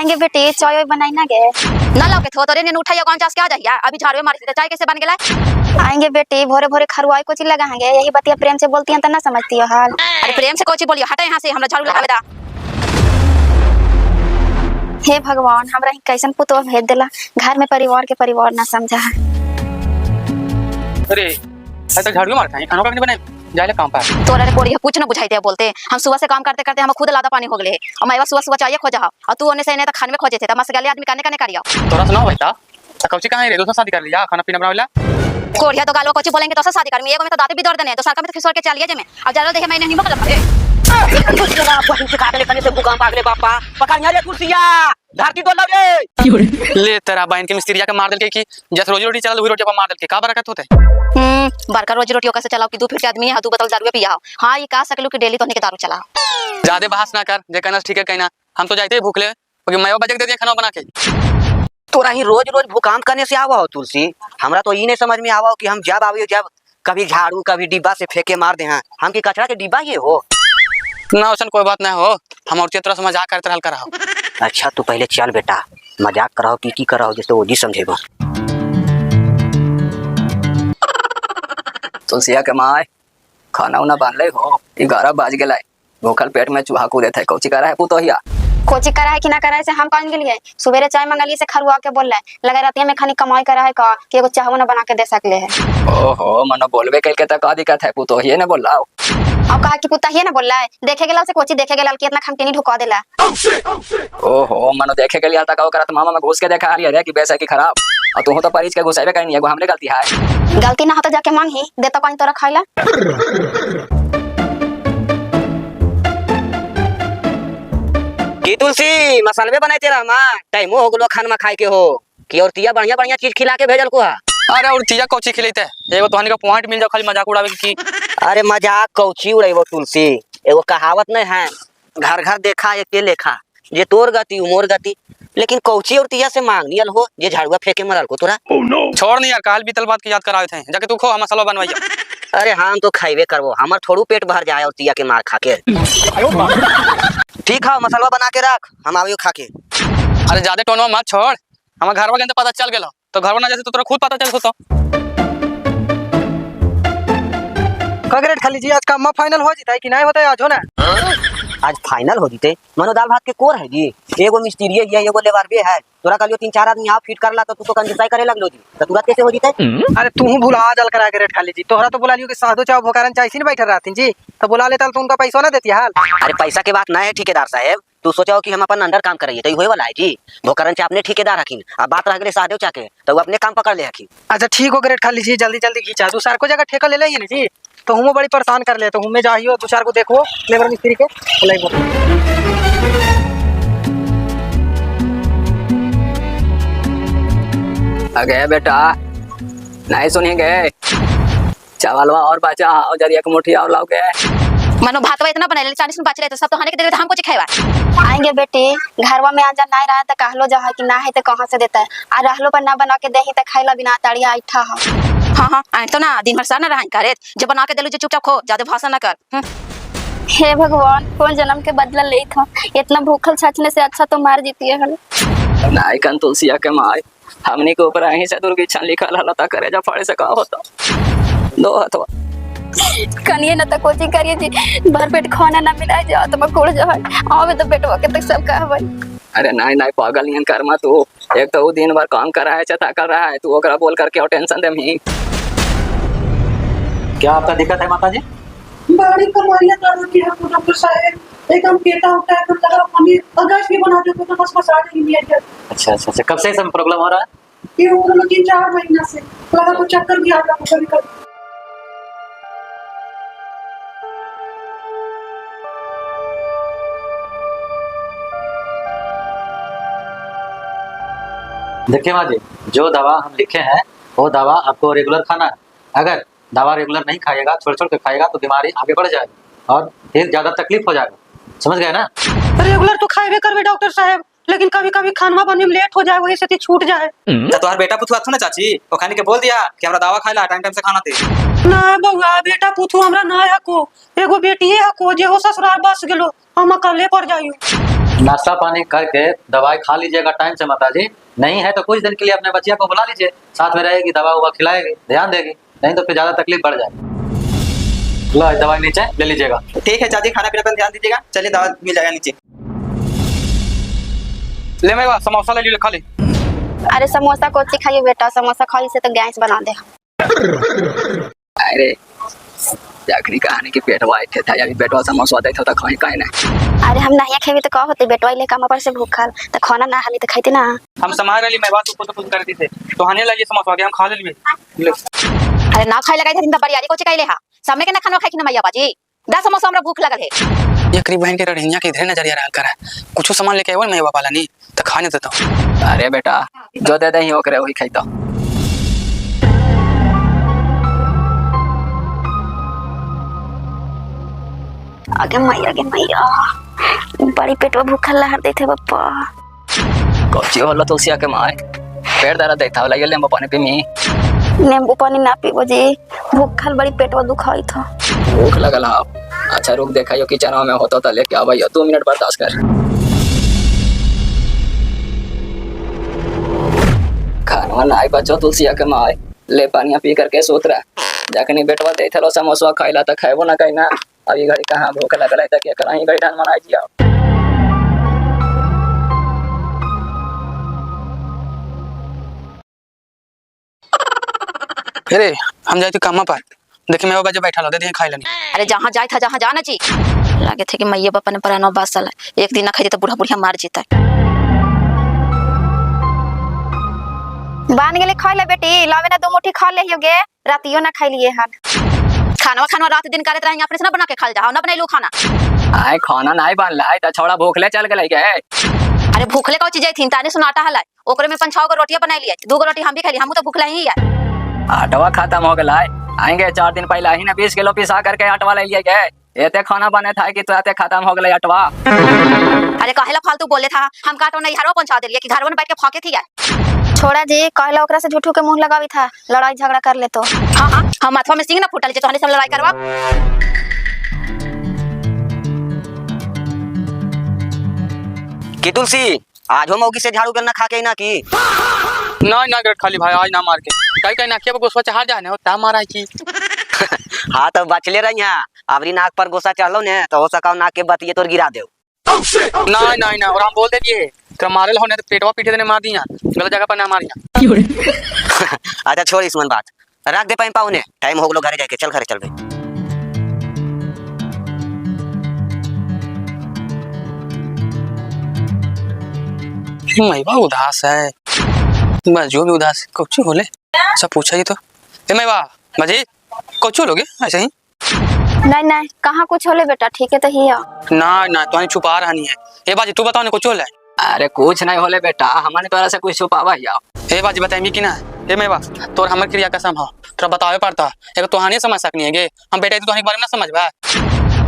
आएंगे बेटे, चाय वाय बनाई ना गे ना लाओ के थो तोरे ने उठाइया कौन चास के आ जाइया अभी झाड़ू मारी थी चाय कैसे बन गेला। आएंगे बेटे, भोरे भोरे खरवाई को चीज लगाएंगे, यही बतिया प्रेम से बोलती हैं तो ना समझती हो हाल। अरे प्रेम से कोची बोलियो, हटा यहाँ से, हमरा झाड़ू लगावे दा। हे भगवान, हमरा कैसन पुतवा भेज देला, घर में परिवार के परिवार ना समझा है। अरे ऐसा झाड़ू मारता है, खाना नहीं बनाए जाले काम पर। तोरा रे कोड़ी कुछ न बुझाइते बोलते, हम सुबह से काम करते करते हम खुद लादा पानी हो गले और मैं सुबह सुबह चाहिए खोजा और तू ओने से ने त खाने में खोजे थे त मस गले आदमी काने काने करियो। तोरा सुनाओ बेटा, कौची कहां है रे, दोस्त शादी कर लिया, खाना पीना बनावेला। कोड़िया तो गालो कोची बोलेंगे तो शादी कर, एगो में तो दाते भी दौड़ देने तो सरका में तो खिसोर के चलिए जे में अब जरा देखे मैंने नहीं मतलब ए कुछ ना आपको हिंसे काटले कने से भूकंप पागले बापा पकड़ रे कुर्सिया धरती तो रे ले तेरा बहन के मिस्त्रिया के मार देल के की जैसे रोजी रोटी चल वही रोटी पर मार देल के का बरकत होते। बरकर रोजी रोटी कैसे चलाओ कि दू फीट के आदमी है तू बतल दारू पिया। हां ये का सकलू कि डेली तो नहीं के दारू चलाओ। ज्यादा बहस ना कर, जे कहना ठीक है कहना, हम तो जाते ही भूखले क्योंकि मैं बजे दे दिया खाना बना के। तोरा ही रोज रोज भूकंप करने से आवा हो तुलसी, हमरा तो ई नहीं समझ में आवा कि हम जब आवे जब कभी झाड़ू कभी डिब्बा से फेंके मार दे। हां हम की कचरा के डिब्बा ये हो ना, वैसा कोई बात ना हो, हम और तरह से मजाक करते हल्का रहो। अच्छा तू पहले चल बेटा, मजाक कराओ की कराओ जिससे वो जी समझेगा। तुलसिया के माय खाना उना बन ले हो, 11 बज गए, भूखल पेट में चूहा कूदे थे, कौची करा है पुतोहिया। कोची करा है कि ना करा है से हम कौन के लिए, सुबेरे चाय मंगलिए से खरवा के बोल रहे लगा रहती में खानी कमाई करा है का कि एगो चाहवा ना बना के दे सकले है। ओहो मनो बोलबे कल के त का दिक्कत है, पुतोहिए ने बोल लाओ। अब कहा कि पुता ही ना बोल रहा है, देखे गेला से कोची देखे गेला कि इतना खमटीनी ढुका देला। ओहो मनो देखे के लिए तक करत मामा में घुस के देखा रही है कि बेसा की खराब, और तू तो परिच के घुसाबे कहीं नहीं है, हमरे गलती है। गलती ना हो तो जाके मांग ही देता कहीं तोरा खाइला। की तुलसी मसाले बनाए तेरा मां टाइम हो गलो खाना में खाए के हो कि और तिया बढ़िया बढ़िया चीज खिला के भेजल को। अरे और तिया कौची खिलेते एगो तोहनी का पॉइंट मिल जाओ खाली मजाक उड़ावे की। अरे मजाक कौची उड़ेबो तुलसी, एगो कहावत नहीं है घर घर देखा एके लेखा, जे तोर गति उमोर गति, लेकिन कौची और तिया से मांग नियल हो जे झाड़ुआ फेंके मरल को तोरा। छोड़ नहीं यार, काल बीतल बात की याद करावे थे, जाके तू खो मसाला बनवाइया। अरे हम तो खाइबे करबो, हमर थोड़ू पेट भर जाए और तिया के मार खा के। ठीक है मसाला बना के रख, हम आवियो खा के। अरे ज्यादा टोनवा मत छोड़, हमार घर वाले पता चल गेलो तो घर ना जैसे तो तोरा खुद पता चल तो। कगरेट खाली जी आज काम फाइनल हो जिता है कि नहीं होता है आज हो ना? आज फाइनल हो जीते मनो दाल भात के कोर है जी, एगो मिस्त्री है एगो लेबर भी है, तोरा कलियो 3-4 आदमी यहाँ फिट करला तो तू तो कंजूसाई करे लगलो जी, तो तुरंत कैसे हो जीते? अरे तू भुला जल करा कगरेट खाली जी, तोहरा तो बुला लियो कि साधु चाव भोकारन चाय नहीं बैठे रहती जी, तो बुला लेता तो उनका पैसा ना देती हाल। अरे पैसा के बात ना है ठेकेदार साहब, तू सोचो कि हम अपन अंडर काम करिए तो होए वाला है जी, भोकारन चाय अपने ठेकेदार हकीन, अब बात रह गए साधु चाके तो वो अपने काम पकड़ ले हकीन। अच्छा ठीक हो गरेट खाली जी, जल्दी जल्दी खींचा तू सार को जगह ठेका ले लेंगे जी, तो हूँ बड़ी परेशान कर ले, तो हूँ जाइयो 2-4 को देखो लेबर मिस्त्री के अगे बेटा नहीं सुनेंगे, चावलवा और बचा और जरिया की मुट्ठी और लाओ के। मनो भातवा इतना बनाइले 40 में बच रहे तो सब तो हाने के दे हम कुछ खाएवा। आएंगे बेटे, घरवा में आजा नहीं रहा तो कहलो जा है कि ना है तो कहां से देता है, आ रहलो पर ना बना के देही तो खाइला बिना तड़िया ऐठा है। हां आए तो ना दिन भर सार ना रहन करे, जब बना के देलू जो चुपचाप खो, ज्यादा भाषण ना कर। हे भगवान, कौन जन्म के बदला ले था, इतना भूखल छचने से अच्छा तो मार जीती है। नहीं कन तुलसिया के माय, हमनी के ऊपर यहीं से दुर्गिच्छन लिखल हलता करे जा फड़े से का होता दो हथवा कनिए न तो कोची करिए जी, भर पेट खाना ना मिला जाओ तो मैं कोड़ जाओ आवे तो पेटवा के तक सब कहबै। अरे नहीं नहीं पागल नहीं कर्मा तू, एक तो वो दिन भर काम कर रहा है चता कर रहा है, तू ओकरा बोल करके और टेंशन दे मी। क्या आपका दिक्कत है माता जी? बड़ी कमाइयां दारू की है डॉक्टर साहब, एकदम पेटा उठा है तो लगा पानी अगश भी बना दो तो बस आ जाएगी मेरे। अच्छा अच्छा अच्छा, कब से सब प्रॉब्लम हो रहा है? ये हो गया 3-4 महीना से, लगा तो चक्कर भी आ रहा है कभी। देखिए माँ जी, जो दवा हम लिखे हैं वो दवा आपको रेगुलर खाना है, अगर दवा रेगुलर नहीं खाएगा छोड़ छोड़ के खाएगा तो बीमारी आगे बढ़ जाएगी और फिर ज्यादा तकलीफ हो जाएगा, समझ गए ना? रेगुलर तो खाए करवे डॉक्टर साहब, लेकिन कभी कभी खाना बनने में लेट हो जाए वही से छूट जाए। तो तुम्हारा बेटा पुतु आथु ना चाची, वो खाने के बोल दिया कि हमरा दवा खाइला टाइम टाइम से खाना दे। ना बउआ बेटा पुतु हमरा ना है को, एगो बेटी है को जे हो ससुराल बस गेलो, हम अकेले पड़ जाइयो। नाश्ता पानी करके दवाई खा लीजिएगा टाइम से माता जी। नहीं है तो कुछ दिन के लिए अपने बच्चिया को बुला लीजिए, साथ में रहेगी, दवा उवा खिलाएगी, ध्यान देगी, नहीं तो फिर ज्यादा तकलीफ बढ़ जाएगी। लो दवाई नीचे ले लीजिएगा। ठीक है चाची, खाना पीना पर ध्यान दीजिएगा। चलिए दवा मिल जाएगा नीचे। ले मेवा समोसा ले ली, खा ले। अरे समोसा कोची खाइए बेटा, समोसा खाई से तो गैस बना दे। अरे जखनी कहानी की पेटवा थे था, अभी पेटवा समोसा दे था खाई काहे ना। अरे हम नहीं खेबी तो का होते बेटवा ले काम पर से भूखल तो खाना ना हाली तो खाइते ना। हम समार रही मेवा तू तो कर दी थे तो हाने लगी समोसा के हम खा ले। अरे ना खाई लगाई थे बरियारी कोची काइले हा सामने के ना खाना खाई कि ना मैया बाजी 10 समोसा हमरा भूख लगल है। ये करीब बहन के रढ़िया के इधर नजरिया रहा कर कुछ सामान लेके आयो मैं वाला नहीं तो खाने देता हूं। अरे बेटा जो दे दही ओकरे वही खाइतो। आगे मैया बड़ी पेटवा भूखल लहर देते बप्पा। कोची होला तुलसिया के माय पेट दर्द देता वाला ये लेंबो पानी पी मी। नींबू पानी ना पीबो जी, भूखल बड़ी पेटवा दुखाई था। भूख लगल हा। अच्छा रुक देखाइयो किचन में होतो त लेके आबैयो, 2 मिनट बर्दाश्त कर। खाना ना आई बच्चो तुलसिया के माय ले पानी पी करके सोत रहा जखनी बेटवा दे थलो समोसा खाइला त खाइबो ना कहीं ना। अभी घड़ी कहाँ भूख लगल है त के कराई घड़ी ढान मनाई जिया। अरे हम जाए थे कामा पर देखिए मैं बाजे बैठा लो दे खाई लेनी। अरे जहाँ जाए था जहाँ जाना जी लगे थे कि मैया बापा ने परानो बात साल एक दिन ना खाई तो बूढ़ा बुढ़िया मार जीता। बांध गेले खा ले बेटी, लावे ना 2 मुट्ठी खा ले होगे, रातियो ना खाई लिए हन। खाना रात दिन करत रही अपने से ना बना के खा जाओ ना बनैलू खाना। आए खाना नहीं बन ला त छोड़ा भूखले चल गए के। अरे भूखले का चीज थी ताने सुनाटा हला ओकरे में 5-6 गो रोटियां बना लिए, 2 गो रोटी हम भी खाली, हम तो भूखला ही है। आटवा खत्म हो गया आएंगे 4 दिन पहले ही ना 20 किलो पिसा करके आटवा ले लिए गए। एते खाना बने था कि तुरंत खत्म हो गया आटवा। अरे काहेला फालतू बोले था, हम काटो नहीं हरवा पहुंचा दिलिए कि घरवा में बैठ के फाके थी है। छोड़ा जी, कहला ओकरा से झूठू के मुंह लगावी था, लड़ाई झगड़ा कर ले तो। हां हम अथवा में सिंह ना फुटल जे तोहने सब लड़ाई करवा। की तुलसी आज हो मौगी से झाड़ू करना खा के ना की ना गट खाली भाई आज ना मार के कहीं ना के गोसवा चढ़ जाने हो ता मारा की। हाँ तो बचले रही यहाँ अबरी नाक पर गोसा चढ़लो ने तो हो सका नाक के बतिये तोर गिरा दे। ना और हम बोल दे दिए तो मारे होने तो पेटवा पीटे देने मार दिया, गलत जगह पर ना मारिया। अच्छा छोड़ इस मन बात, रख दे पाइन पाउने, टाइम हो गलो घरे जाके, चल घरे चल भाई। मैवा उदास है, बस जो भी उदास कुछ बोले सब पूछा ही तो। ए मैवा मजे कुछ लोगे ऐसे ही। नहीं कहाँ कुछ होले बेटा, ठीक है तो ही ना तो छुपा रही है। ए बाजी तू बताओ ने कुछ होले। अरे कुछ नहीं होले बेटा, हमारे तोरा से कुछ छुपावा ही। ए बाजी बताई कि ना ए मैवा तोर हमर क्रिया कसम हो तोरा बतावे पड़ता एगो तोहानी समझ सकनी है गे, हम बेटा तोहनी के बारे में ना समझबा।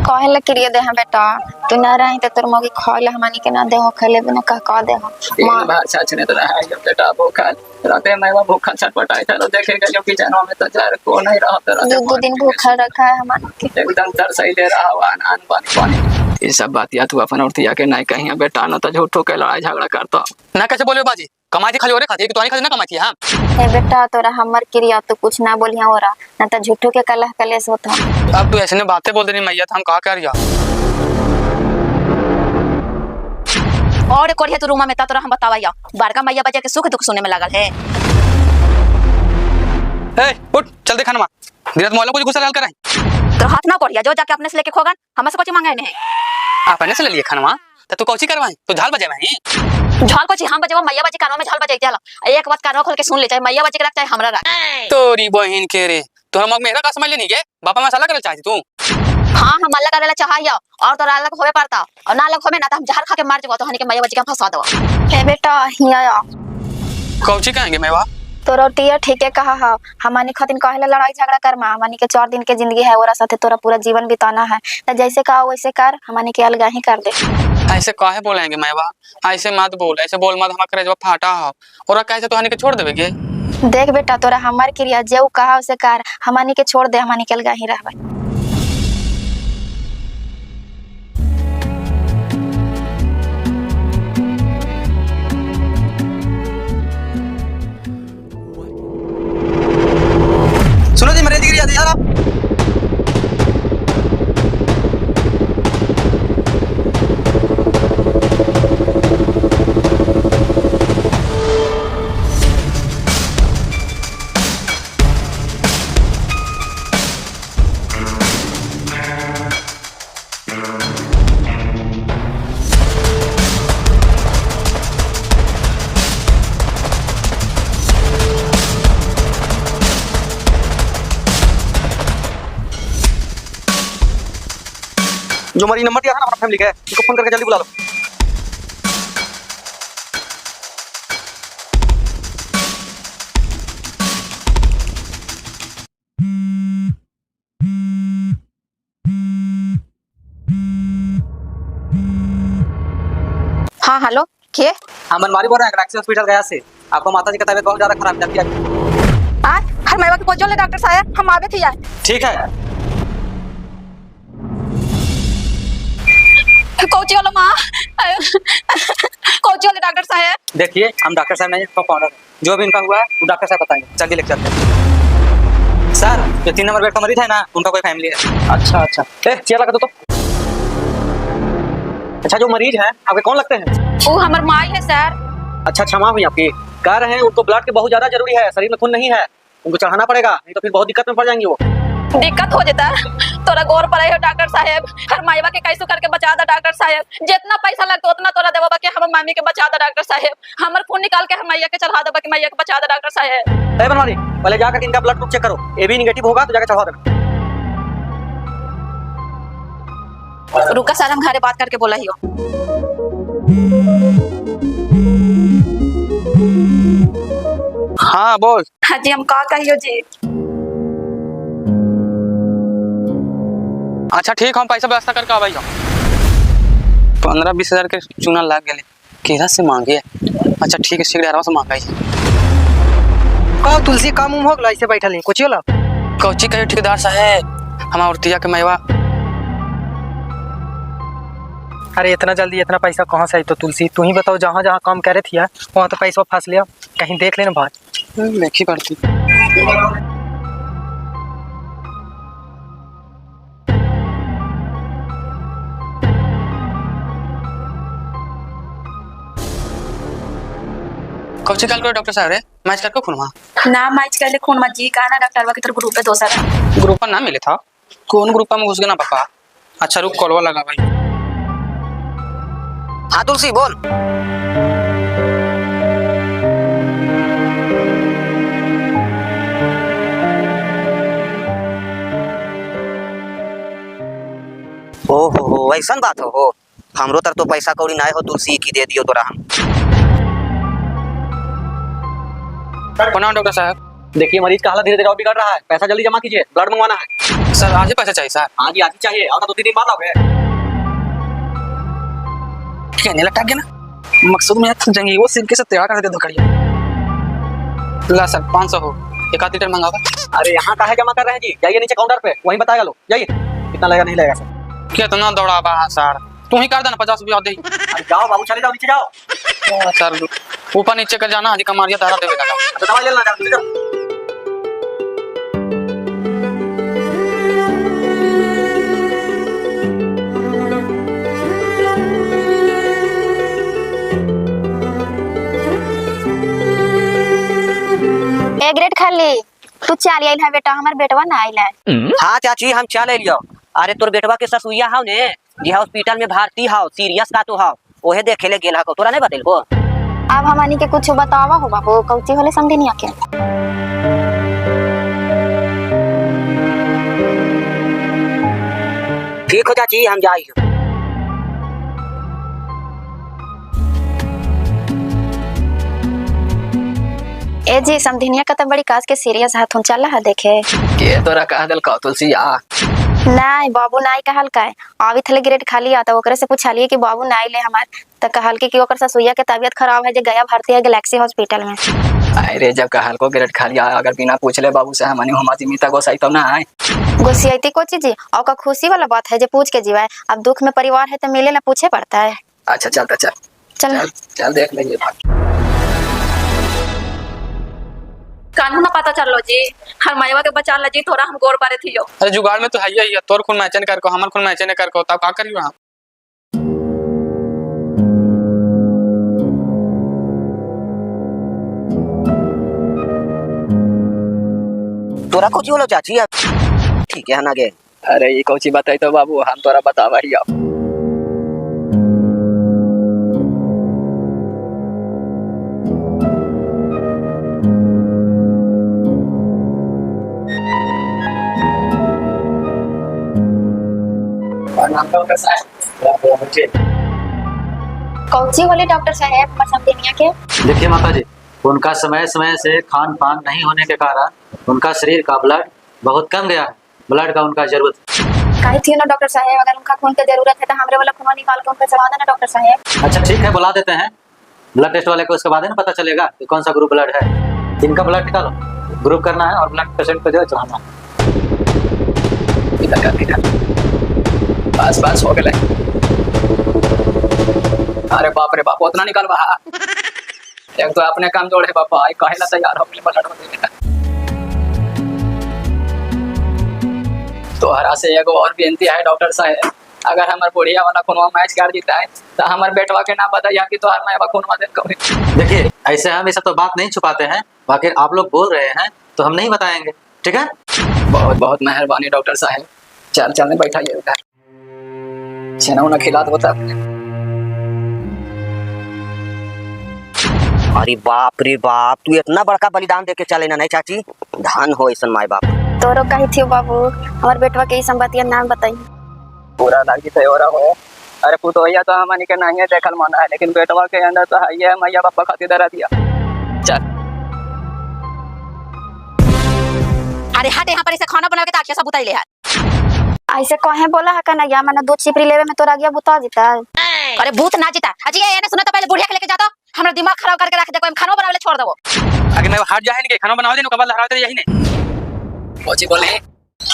कहले क्रिया दे हम बेटा, तू ना रही तो तोर मौगी खाइले हमनी के ना दे हो, खले बिना कह दे हो। मां बात सच ने तो रहा है बेटा भूखल राते मैं वो भूखल छटपटाई था, देखेगा जो किचन में तो जार को नहीं रहा तो 2 दिन भूखल रखा है हमन के, एकदम तरसई दे रहा हुआ अन पानी। ये सब बात या तू अपन औरतिया के नहीं कहीं बेटा न तो झूठो के लड़ाई झगड़ा करता ना। कैसे बोले बाजी कमाई थी खाली ओरे खाती कि तोहनी खाती ना कमाई थी। हां ए बेटा तोरा हमर क्रिया तो कुछ ना बोलिया हो रहा ना तो झूठो के कलह कलेश होता। अब तू ऐसे ने बातें बोल देनी मैया हम का कर जा। और कोरिया तो रूमा में ता तोरा हम बतावैया बारका मैया बजा के सुख दुख सुने में लागल है। ए उठ चल दे खाना मा दिनत मोहल्ला कुछ गुस्सा लाल कराई तो हाथ ना कोरिया जो जाके अपने से लेके खोगन हमसे से कुछ मांगे नहीं। अपने से ले लिए खाना मा तो तू कौची करवाई तो झाल बजे मैं झाल को हम बजावा मैया बजे कानों में झाल बजाई जाला एक बात कानों खोल के सुन ले, चाहे मैया बजे के रख चाहे हमरा रख। तोरी बहन के रे तो हम मेरा का समझ ले नहीं के बापा मसाला कर चाहती तू। हां हम अलग करेला चाहिए और तोरा अलग होवे पड़ता और ना अलग होवे ना तो हम जहर खा के मार जबो तो हनी के मैया बजे के फंसा देबो। ए बेटा हिया कौची कहेंगे मैवा तोरा टिया ठीके कहा है, हमनी खातिर कहले लड़ाई झगड़ा कर मा, हमनी के 4 दिन के जिंदगी है ओरा साथे तोरा पूरा जीवन बिताना है तो जैसे कहा वैसे कर, हमनी के अलगा ही कर दे। ऐसे काहे बोलेंगे मैवा, ऐसे मत बोल, ऐसे बोल मत, हमारा करे जब फाटा हो और कैसे तो हनी के छोड़ देबे के। देख बेटा तोरा हमार क्रिया जेऊ कहा वैसे कर, हमनी के छोड़ दे, हमनी के अलगा ही रहबे। जो मरीज नंबर दिया था ना अपना फैमिली का, उसको फोन करके जल्दी बुला लो। हाँ हेलो के हम मनमारी बोल रहे हैं गैलेक्सी हॉस्पिटल गया से। आपको माता जी की तबीयत बहुत ज्यादा खराब जाती है। आज हर महीवा के पहुंचो ले डॉक्टर साहब, हम आवे थे यार। ठीक है। कोची वाला माँ कोची वाले डॉक्टर साहब। देखिए हम डॉक्टर साहब नहीं फाउंडर है, जो भी इनका हुआ है वो डॉक्टर साहब बताएंगे। चलिए लेके चलते हैं। सर जो 3 नंबर बेड का मरीज है ना, उनका कोई फैमिली है। अच्छा अच्छा, चेयर लगा दो तो। अच्छा जो मरीज है आपके कौन लगते हैं? वो हमार माई है सर। अच्छा क्षमा हुई आपकी। कह रहे हैं उनको ब्लड की बहुत ज्यादा जरूरी है, शरीर में खून नहीं है, उनको चढ़ाना पड़ेगा, नहीं तो फिर बहुत दिक्कत में पड़ जाएंगी वो। दिक्कत हो जाता तोरा गौर पर हो डॉक्टर साहब। हर माईवा के कैसे करके बचा दा डॉक्टर साहब। जितना पैसा लगता उतना तोरा देवा के हम मामी के बचा दा डॉक्टर साहब। हमर खून निकाल के हम मैया के चढ़ा देबा कि मैया के बचा दा डॉक्टर साहब। ए बनवारी पहले जाकर इनका ब्लड ग्रुप चेक करो, एबी नेगेटिव होगा तो जाकर चढ़ा देना। रुका सर, हम घरे बात करके बोला ही हो। हाँ बोल। हाँ जी, हम का कहियो जी। अच्छा ठीक, हम पैसा व्यवस्था करके आवाई हम। 15-20 हजार के चूना लाग गए, केरा से मांगे। अच्छा ठीक है, सिगरेट से मांगा ही। का तुलसी काम उम हो गला ऐसे बैठल नहीं कुछ होला। कौची कहे ठेकेदार साहब, हम औरतिया के मैवा। अरे इतना जल्दी इतना पैसा कहाँ से आई? तो तुलसी तू ही बताओ, जहाँ जहाँ काम करे थी वहाँ तो पैसा फंस लिया, कहीं देख लेना बात। देखी पड़ती। कौची कल करो डॉक्टर साहब रे, मैच करके खूनवा ना मैच कर ले खून मत जी का ना डॉक्टर के तरफ ग्रुप पे दोसर ग्रुप पर ना मिले था। कौन ग्रुप में घुस गया ना पापा। अच्छा रुक कॉलवा लगा भाई। हाँ तुलसी बोल। हो ऐसा बात हो। हमरो तर तो पैसा कौड़ी ना हो तुलसी की दे दियो तोरा हम। प्रणाम डॉक्टर साहब। देखिए मरीज का हालत धीरे धीरे और बिगड़ रहा है, पैसा जल्दी जमा कीजिए, ब्लड मंगवाना है। सर आज ही पैसा चाहिए सर। हाँ जी आज ही चाहिए, और 2-3 दिन बाद आओगे। कहने लगा गया ना, मकसद में जंगी वो सिर के साथ तैयार कर दे दो करिए। ला सर 500 हो, 1 लीटर मंगावा। अरे यहाँ काहे जमा कर रहे हैं जी, जाइए नीचे काउंटर पे, वहीं बताएगा लोग। जाइए, कितना लगेगा नहीं लगेगा सर। कितना दौड़ावा सर, तू ही कर देना 50 रुपया दे। अरे जाओ बाबू, चले जाओ नीचे जाओ। सर ऊपर नीचे कर जाना, हजी कमारिया तारा देवेगा। तो दवाई लेना जाओ। ए ग्रेड खाली तू चली आइल है बेटा, हमार बेटवा ना आइल है। हाँ चाची हम चल लियो। अरे तोर बेटवा के ससुइया हाउ ने, जी हॉस्पिटल में भर्ती हाउ, सीरियस का तो हाउ, ओहे देखे ले गेल हाउ, तोरा नहीं बतेल को। अब हमनी के कुछ बतावा हो बाबू, कौची होले समझे नहीं आके। ठीक हो चाची हम जाई। ए जी समधिनिया का तो बड़ी काज के सीरियस हाथ चल है देखे। के तोरा कह दिल का तुलसी आ नहीं बाबू नाई कहल का अभी थले ग्रेड खाली आता, ओकरे से पूछलिए कि बाबू नाई ले हमार, तो कहल कि ओकर ससुइया के तबीयत खराब है, जो गया भर्ती है गैलेक्सी हॉस्पिटल में। अरे जब कहल को ग्रेड खाली आ, अगर बिना पूछले बाबू से हमनी हमारी मीता गोसाई तो ना आए गुस्सियाती को चीज और का खुशी वाला बात है, जो पूछ के जीवा। अब दुख में परिवार है तो मिले ला पूछे पड़ता है। अच्छा चलता चल चल चल देख लीजिए। कानू ना पता चल लो जी, हर माईवा के बचा ला जी, थोड़ा हम गौर पारे थी। अरे जुगाड़ में तो है ही है, तोर खून मैचन कर को, हमर खून मैचन कर को, तब का करियो हम। तोरा कुछ बोलो चाची अब ठीक है ना गे। अरे ये कौची बताई तो बाबू, हम तोरा बतावा ही अब। प्रणाम डॉक्टर साहब। कौची होली डॉक्टर साहब हमर समझनिया के? देखिए माता जी, उनका समय समय से खान पान नहीं होने के कारण उनका शरीर का ब्लड बहुत कम गया है। ब्लड का उनका जरूरत। काहे थी ना डॉक्टर साहब, अगर उनका खून की जरूरत है तो हमरे वाला खून निकाल के उनका चढ़ा देना डॉक्टर साहब। अच्छा ठीक है, बुला देते हैं ब्लड टेस्ट वाले को, उसके बाद ही ना पता चलेगा कि कौन सा ग्रुप ब्लड है। इनका ब्लड निकालो, ग्रुप करना है और ब्लड पेशेंट को जो है चढ़ाना है। बस हो गए। अरे बाप रे बाप, उतना निकाल बहा। एक तो अपने काम जोड़े बापा, कहेला तैयार हो गए ब्लड में। तो हरा से एगो और बेनती है डॉक्टर साहब, अगर हमार बुढ़िया वाला खूनवा मैच कर जीता है तो हमार बेटवा के ना बताइए कि तोहार मायवा खूनवा दे कभी। देखिए ऐसे हम ये सब तो बात नहीं छुपाते हैं, बाकी आप लोग बोल रहे हैं तो हम नहीं बताएंगे, ठीक है? बहुत बहुत मेहरबानी डॉक्टर साहब। चल चलने बैठाइए उधर, छेना उना खिला दो तब। अरे बाप रे बाप, तू इतना बड़का बलिदान देके चले ना नहीं चाची, धन हो ऐसा माय बाप। तोरो कही थी बाबू, हमार बेटवा के ई संबतिया नाम बताई। पूरा लागी थे हो रहा हो। अरे पुतोहिया तो हमनी के नहीं देखल माना है, लेकिन बेटवा के अंदर तो है ये मैया बापा खातिर दरा दिया। चल अरे हट यहाँ पर इसे खाना बना के ताकि सब उताई ले हाथ। ऐसे कहे बोला है का नैया, मैंने दूध चिपरी लेवे में तोरा गया बुता जीता। अरे भूत ना जीता। अजी ये ने सुना तो पहले बुढ़िया के लेके जाता, हमरा दिमाग खराब करके रख दे, कोई खाना बनावे छोड़ देबो। आगे मैं हट जाए नहीं, खाना बनाओ दे, कबाल लहराते यही नहीं। कोची बोले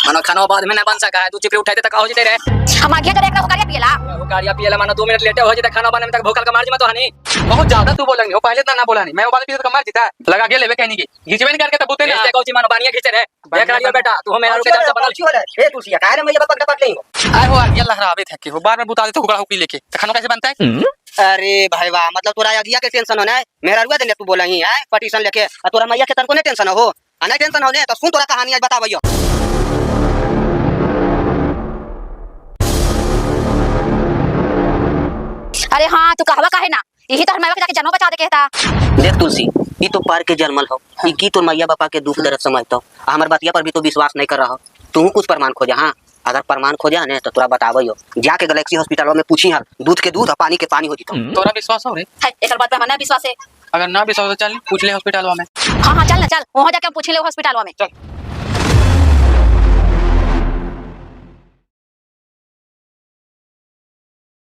मानो खाना बाद में ना बन सका है, तू चिपरी उठाते तक हो जते रे। हम आगे करे एकरा होकारिया पियला। होकारिया पियला मानो 2 मिनट लेटे हो जते, खाना बनने में तक भूखल का मार जी में तो हनी। बहुत ज्यादा तू बोलेंगे हो, पहले इतना ना बोला नहीं, मैं वो बात भी तो कमाल जीता लगा के लेवे कहनी की घिचवे नहीं करके तब बोलते ऐसे ना। कोची मानो बानिया खींचे रे। देख रहा बेटा, तू मेरा रुके जा बनल छी होला। ए तू सिया काहे रे मैया बापा पकड़ नहीं। आए हो ये लहरावे थे कि हो बार में बुता दे तो हुकड़ा हुकी लेके तो खाना कैसे बनता है? अरे भाई वाह, मतलब तोरा अगिया के टेंशन होना है, मेरा रुआ देने तू बोला ही है पटिशन लेके, और तोरा मैया के तन को नहीं टेंशन हो, नहीं टेंशन होने तो सुन तोरा कहानी आज बतावइयो। अरे हाँ तू कहवा काहे ना, यही तो हमारे के जाके जनो बचा दे कहता। देख तुलसी, ई तो पार के जन्मल हो, ई की तो मैया बापा के दुख दर्द समझतो, हमर बातिया पर भी तो विश्वास नहीं कर रहा हो। तू कुछ प्रमाण खोजा। हाँ अगर प्रमाण खोजा ने तो तोरा बतावइयो, जाके गैलेक्सी हॉस्पिटल में पूछी हर, दूध के दूध और पानी के पानी हो जीतो। तोरा विश्वास हो रे? है एक बात पे हमारा विश्वास है। अगर ना विश्वास हो तो चल पूछ ले हॉस्पिटल में। हाँ हाँ चल ना, चल वहां जाके हम पूछ ले हॉस्पिटल में। चल।